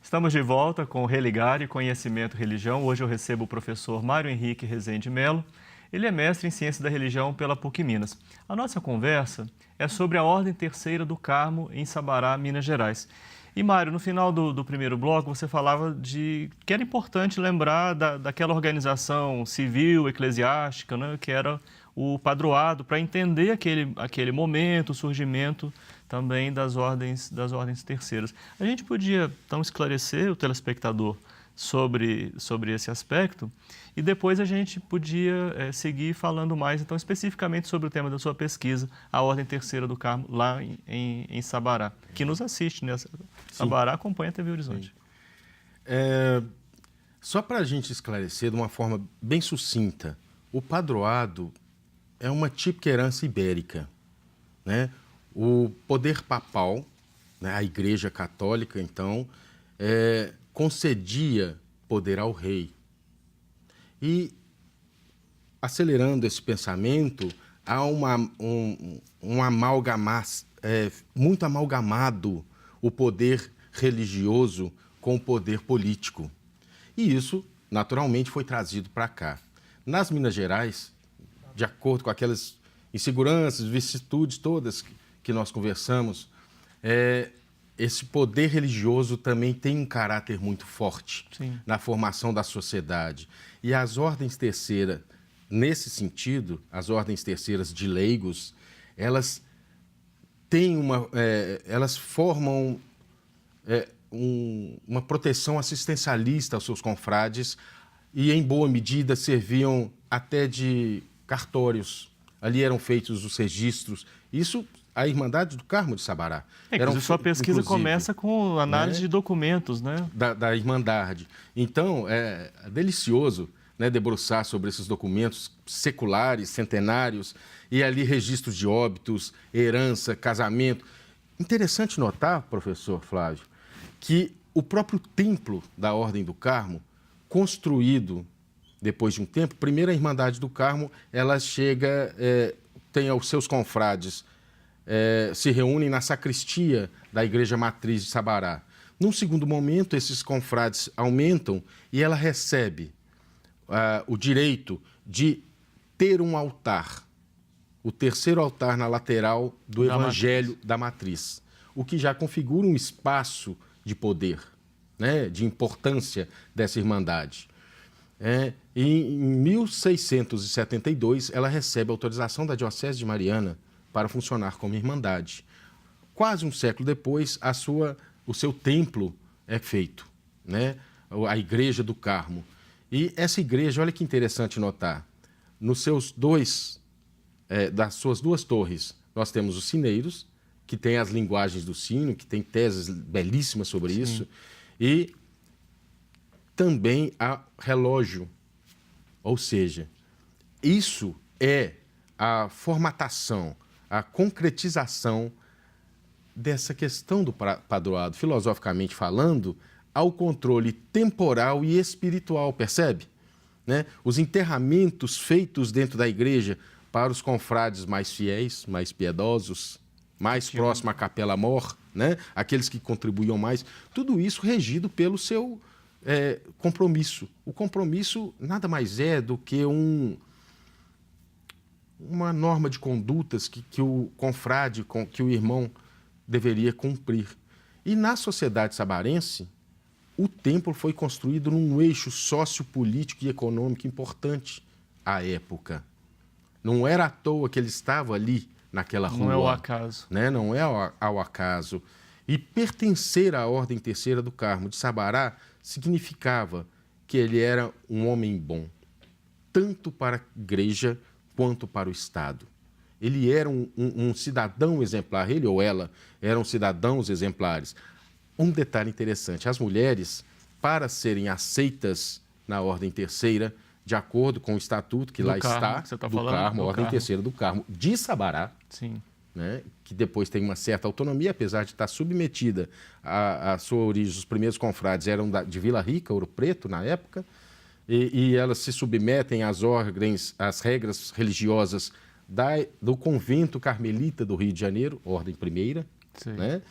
Estamos de volta com o Religar e Conhecimento Religião. Hoje eu recebo o professor Mário Henrique Rezende Melo. Ele é mestre em Ciência da Religião pela PUC Minas. A nossa conversa é sobre a Ordem Terceira do Carmo em Sabará, Minas Gerais. E, Mário, no final do primeiro bloco, você falava de que era importante lembrar daquela organização civil, eclesiástica, né, que era o padroado, para entender aquele momento, o surgimento também das ordens terceiras. A gente podia, então, esclarecer o telespectador sobre esse aspecto e depois a gente podia seguir falando mais, então, especificamente sobre o tema da sua pesquisa, a Ordem Terceira do Carmo, lá em Sabará, que nos assiste, né? Sabará acompanha a TV Horizonte. Só para a gente esclarecer de uma forma bem sucinta, o padroado é uma típica herança ibérica, né? O poder papal, né, a Igreja Católica, então, concedia poder ao rei. E, acelerando esse pensamento, há muito amalgamado o poder religioso com o poder político. E isso, naturalmente, foi trazido para cá. Nas Minas Gerais, de acordo com aquelas inseguranças, vicissitudes todas que nós conversamos, esse poder religioso também tem um caráter muito forte. Sim. Na formação da sociedade. E as ordens terceiras, nesse sentido, as ordens terceiras de leigos, elas têm elas formam uma proteção assistencialista aos seus confrades e, em boa medida, serviam até de cartórios. Ali eram feitos os registros. Isso, a Irmandade do Carmo de Sabará. Sua pesquisa começa com análise de documentos, né? Da Irmandade. Então, é delicioso, né, debruçar sobre esses documentos seculares, centenários, e ali registros de óbitos, herança, casamento. Interessante notar, professor Flávio, que o próprio templo da Ordem do Carmo, construído depois de um tempo, primeiro a Irmandade do Carmo, ela chega, tem os seus confrades, se reúnem na sacristia da Igreja Matriz de Sabará. Num segundo momento, esses confrades aumentam e ela recebe o direito de ter um altar, o terceiro altar na lateral do Evangelho da Matriz, o que já configura um espaço de poder, né, de importância dessa Irmandade. Em 1672, ela recebe a autorização da Diocese de Mariana para funcionar como Irmandade. Quase um século depois, o seu templo é feito, né? A Igreja do Carmo. E essa igreja, olha que interessante notar, das suas duas torres, nós temos os sineiros, que tem as linguagens do sino, que tem teses belíssimas sobre Sim. isso, e também há relógio. Ou seja, isso é a formatação, a concretização dessa questão do padroado, filosoficamente falando, ao controle temporal e espiritual, percebe? Né? Os enterramentos feitos dentro da igreja para os confrades mais fiéis, mais piedosos, mais próximos à capela-mor, né? Aqueles que contribuíam mais, tudo isso regido pelo seu compromisso. O compromisso nada mais é do que uma norma de condutas que o confrade, que o irmão deveria cumprir. E na sociedade sabarense, o templo foi construído num eixo sociopolítico e econômico importante à época. Não era à toa que ele estava ali, naquela rua. Não é ao acaso. Né? Não é ao acaso. E pertencer à Ordem Terceira do Carmo de Sabará significava que ele era um homem bom, tanto para a igreja quanto para o Estado. Ele era um cidadão exemplar, ele ou ela eram cidadãos exemplares. Um detalhe interessante, as mulheres, para serem aceitas na Ordem Terceira, de acordo com o estatuto que lá está, do Carmo, a Ordem Terceira do Carmo de Sabará, Sim. Né, que depois tem uma certa autonomia, apesar de estar submetida à sua origem. Os primeiros confrades eram de Vila Rica, Ouro Preto, na época, e elas se submetem às regras religiosas do convento carmelita do Rio de Janeiro, Ordem Primeira. Né?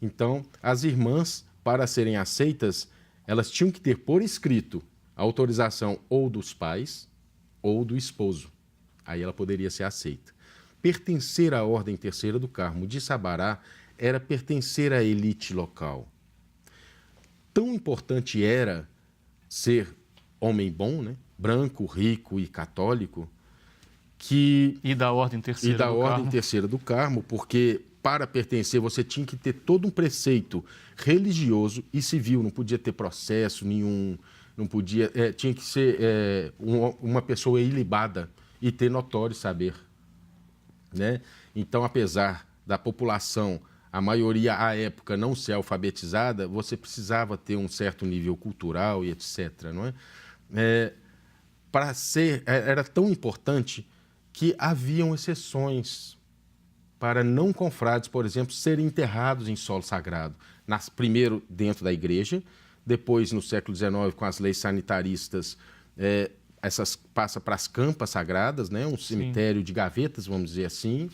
Então, as irmãs para serem aceitas, elas tinham que ter por escrito a autorização ou dos pais ou do esposo. Aí ela poderia ser aceita. Pertencer à Ordem Terceira do Carmo de Sabará era pertencer à elite local. Tão importante era ser homem bom, né? Branco, rico e católico, que... E da Ordem Terceira E da do Ordem Carmo. Terceira do Carmo, porque para pertencer você tinha que ter todo um preceito religioso e civil, não podia ter processo nenhum, não podia, tinha que ser uma pessoa ilibada e ter notório saber, né? Então, apesar da população, a maioria à época não ser alfabetizada, você precisava ter um certo nível cultural e etc. Não é? Para ser, era tão importante que haviam exceções para não confrades, por exemplo, serem enterrados em solo sagrado. Primeiro dentro da igreja, depois no século XIX, com as leis sanitaristas, essas passa para as campas sagradas, né? Um cemitério de gavetas, vamos dizer assim.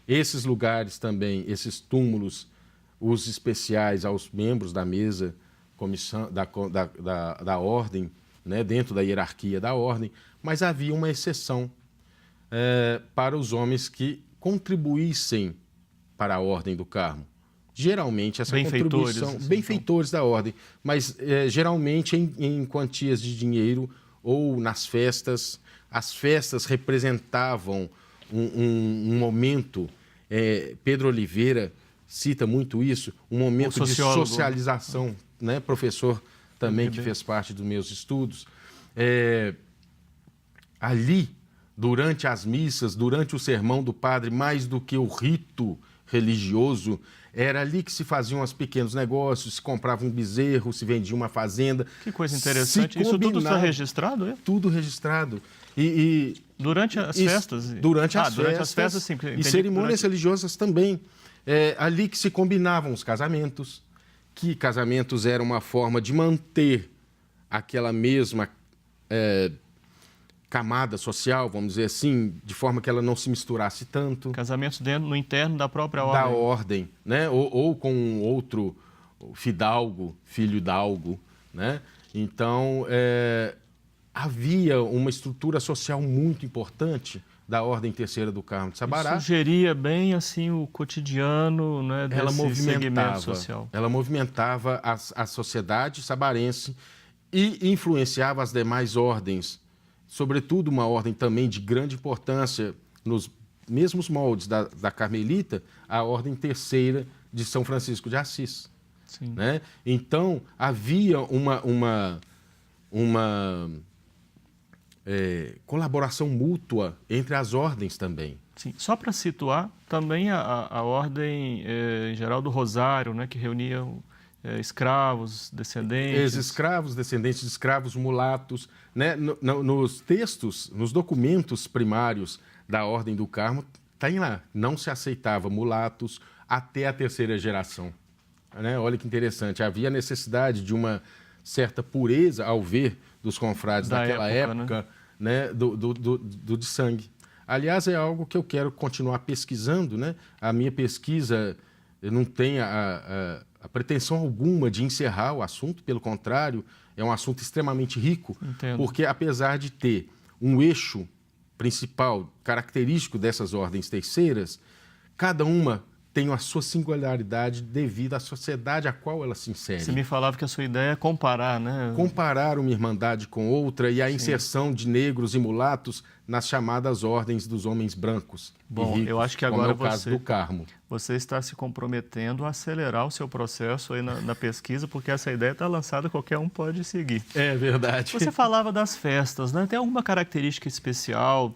Esses lugares também, esses túmulos, os especiais aos membros da mesa comissão, da ordem, né? Dentro da hierarquia da ordem, mas havia uma exceção para os homens que contribuíssem para a Ordem do Carmo. Geralmente, essa contribuição... Benfeitores da Ordem, mas geralmente em quantias de dinheiro ou nas festas. As festas representavam um momento, Pedro Oliveira cita muito isso, um momento de socialização, né? Professor também que fez parte dos meus estudos. Ali, durante as missas, durante o sermão do padre, mais do que o rito religioso, era ali que se faziam os pequenos negócios, se comprava um bezerro, se vendia uma fazenda. Que coisa interessante. Isso tudo está registrado, é? Tudo registrado. Durante as festas? Durante as festas, sim. E cerimônias religiosas também. Ali que se combinavam os casamentos, que casamentos eram uma forma de manter aquela mesma camada social, vamos dizer assim, de forma que ela não se misturasse tanto. Casamentos no interno da própria ordem. Da ordem, né? Ou com um outro fidalgo, filho dalgo, né? Então, havia uma estrutura social muito importante da Ordem Terceira do Carmo de Sabará. Sugeria bem assim o cotidiano, né, desse segmento social. Ela movimentava a sociedade sabarense e influenciava as demais ordens, sobretudo uma ordem também de grande importância, nos mesmos moldes da Carmelita, a Ordem Terceira de São Francisco de Assis. Sim. Né? Então, havia uma colaboração mútua entre as ordens também. Sim. Só para situar, também a ordem em geral do Rosário, né, que reunia escravos, descendentes. Ex-escravos, descendentes de escravos, mulatos. Né? Nos textos, nos documentos primários da Ordem do Carmo, tem lá, não se aceitava mulatos até a terceira geração. Né? Olha que interessante, havia necessidade de uma certa pureza ao ver dos confrades daquela época, né? Do de sangue. Aliás, é algo que eu quero continuar pesquisando, né? A minha pesquisa não tem a pretensão alguma de encerrar o assunto, pelo contrário, é um assunto extremamente rico. Entendo. Porque apesar de ter um eixo principal, característico dessas ordens terceiras, cada uma tem a sua singularidade devido à sociedade a qual ela se insere. Você me falava que a sua ideia é comparar, né? Comparar uma irmandade com outra e a inserção de negros e mulatos nas chamadas ordens dos homens brancos. Bom, e ricos, eu acho que agora como é o caso do Carmo. Você está se comprometendo a acelerar o seu processo aí na pesquisa, porque essa ideia está lançada, qualquer um pode seguir. É verdade. Você falava das festas, né? Tem alguma característica especial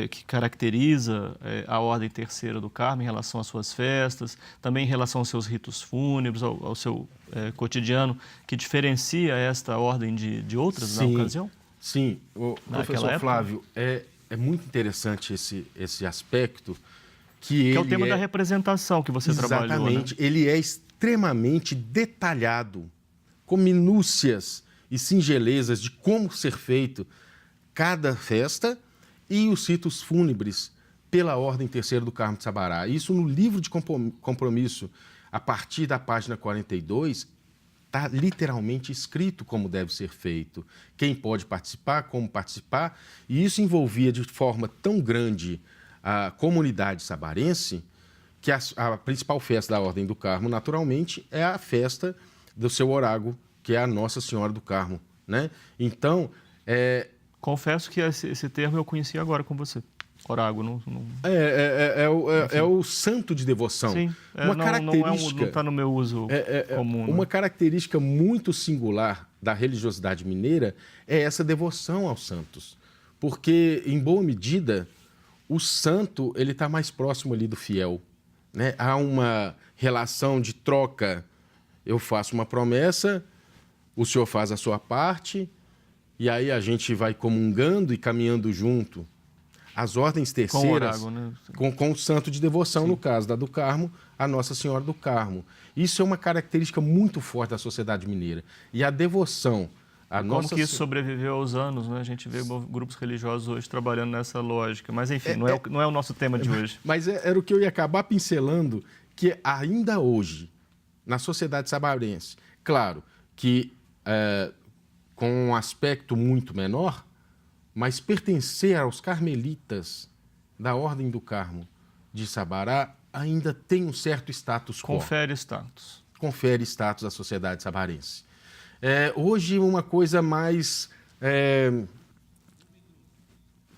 que caracteriza a Ordem Terceira do Carmo em relação às suas festas, também em relação aos seus ritos fúnebres, ao seu cotidiano, que diferencia esta ordem de outras na ocasião? Sim, o professor Flávio, é muito interessante esse aspecto que é o tema da representação que você trabalhou. Exatamente, né? Ele é extremamente detalhado, com minúcias e singelezas de como ser feito cada festa e os ritos fúnebres pela Ordem Terceira do Carmo de Sabará. Isso no livro de compromisso, a partir da página 42, está literalmente escrito como deve ser feito, quem pode participar, como participar, e isso envolvia de forma tão grande a comunidade sabarense que a principal festa da Ordem do Carmo, naturalmente, é a festa do seu orágo, que é a Nossa Senhora do Carmo, né? Então, confesso que esse termo eu conheci agora com você. Orágo, não... É o santo de devoção. Sim, uma característica, não está no meu uso comum. Uma característica muito singular da religiosidade mineira é essa devoção aos santos. Porque, em boa medida, o santo ele está mais próximo ali do fiel, né? Há uma relação de troca. Eu faço uma promessa, o senhor faz a sua parte, e aí a gente vai comungando e caminhando junto. As ordens terceiras, com o orágo, né? com o santo de devoção, sim, no caso da do Carmo, a Nossa Senhora do Carmo. Isso é uma característica muito forte da sociedade mineira. E a devoção... Como que isso sobreviveu aos anos, né? A gente vê grupos religiosos hoje trabalhando nessa lógica. Mas, enfim, não é o nosso tema de hoje. Mas era o que eu ia acabar pincelando, que ainda hoje, na sociedade sabarense, claro que com um aspecto muito menor, mas pertencer aos carmelitas da Ordem do Carmo de Sabará ainda tem um certo status quo. Confere status. Confere status à sociedade sabarense. Hoje, uma coisa mais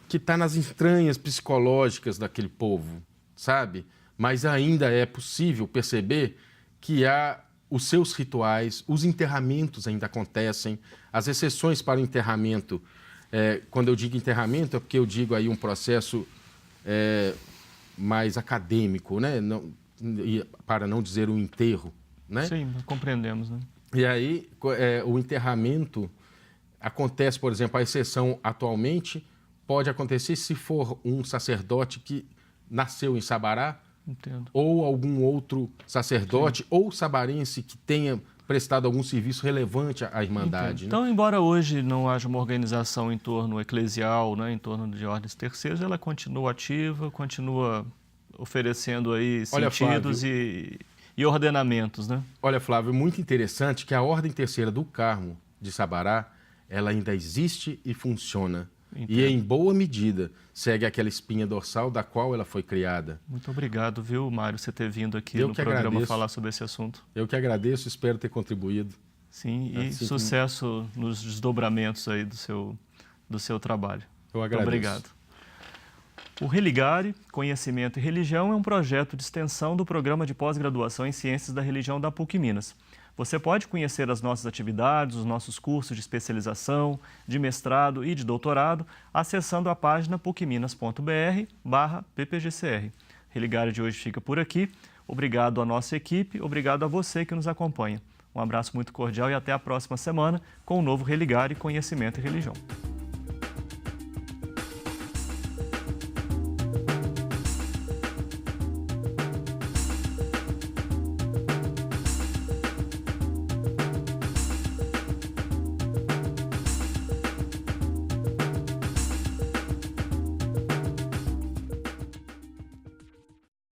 que está nas entranhas psicológicas daquele povo, sabe? Mas ainda é possível perceber que há os seus rituais, os enterramentos ainda acontecem, as exceções para o enterramento. Quando eu digo enterramento, é porque eu digo aí um processo mais acadêmico, né? Para não dizer um enterro, né? Sim, compreendemos, né? E aí, o enterramento acontece, por exemplo, a exceção atualmente pode acontecer se for um sacerdote que nasceu em Sabará, entendo, ou algum outro sacerdote, sim, ou sabarense que tenha prestado algum serviço relevante à Irmandade. Né? Então, embora hoje não haja uma organização em torno eclesial, né, em torno de ordens terceiras, ela continua ativa, continua oferecendo aí sentidos e ordenamentos, né? Olha, Flávio, muito interessante que a Ordem Terceira do Carmo de Sabará, ela ainda existe e funciona. Entendo. E, em boa medida, segue aquela espinha dorsal da qual ela foi criada. Muito obrigado, viu, Mário, você ter vindo aqui no programa falar sobre esse assunto. Eu que agradeço, espero ter contribuído. Sim, e sucesso nos desdobramentos aí do seu trabalho. Eu agradeço. Muito obrigado. O Religare, Conhecimento e Religião é um projeto de extensão do Programa de Pós-Graduação em Ciências da Religião da PUC Minas. Você pode conhecer as nossas atividades, os nossos cursos de especialização, de mestrado e de doutorado, acessando a página pucminas.br/ppgcr. Religare de hoje fica por aqui. Obrigado à nossa equipe, obrigado a você que nos acompanha. Um abraço muito cordial e até a próxima semana com o novo Religare, Conhecimento e Religião.